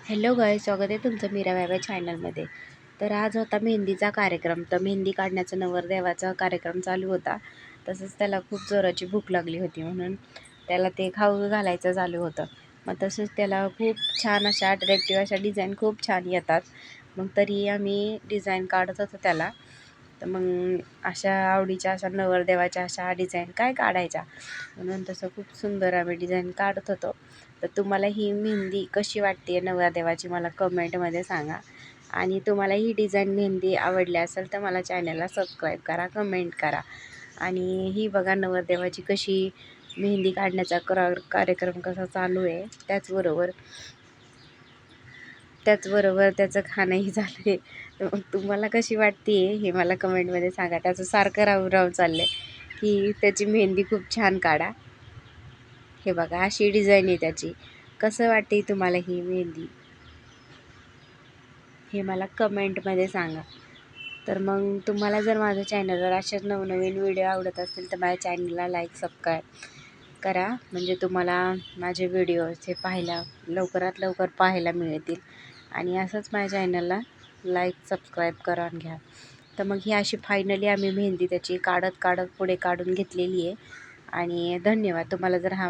Hello guys, स्वागत आहे तुमचं मीरा व्याव्या चॅनलमध्ये. तर आज होता मेहंदीचा कार्यक्रम. तर मेहंदी काढण्याचा नवरदेवाचा कार्यक्रम चालू होता. तसंच त्याला खूप जोराची भूक लागली होती, म्हणून त्याला ते खाऊ घालायचं चालू होतं. मग तसंच त्याला खूप छान अशा अट्रॅक्टिव्ह अशा डिझाईन खूप छान येतात. मग तरी आम्ही डिझाईन काढत होतो त्याला. तर मग अशा आवडीच्या अशा नवरदेवाच्या अशा डिझाईन काय काढायच्या, म्हणून तसं खूप सुंदर आम्ही डिझाईन काढत होतो. तर तुम्हाला ही मेहंदी कशी वाटते नवरदेवाची मला कमेंटमध्ये सांगा. आणि तुम्हाला ही डिझाईन मेहंदी आवडली असेल तर मला चॅनलला सबस्क्राईब करा, कमेंट करा. आणि ही बघा नवरदेवाची कशी मेहंदी काढण्याचा कार्यक्रम कसा चालू आहे. त्याचबरोबर त्याचं खाणंही झालं आहे. मग तुम्हाला कशी वाटते हे मला कमेंटमध्ये सांगा. त्याचं सारखं राहून चाललं आहे की त्याची मेहंदी खूप छान काढा. हे बघा अशी डिझाईन आहे त्याची. कसं वाटते तुम्हाला ही मेहंदी हे मला कमेंटमध्ये सांगा. तर मग तुम्हाला जर माझ्या चॅनलवर अशाच नवनवीन व्हिडिओ आवडत असतील तर माझ्या चॅनलला लाईक सबस्क्राईब करा, म्हणजे तुम्हाला माझे व्हिडिओज हे लवकरात लवकर पाहायला मिळतील. आणि असंच माझ्या चॅनलला लाईक सबस्क्राईब करून घ्या. तर मग ही अशी फायनली आम्ही मेहंदी त्याची काढत पुढे काढून घेतलेली आहे. आणि धन्यवाद. तुम्हाला जर हा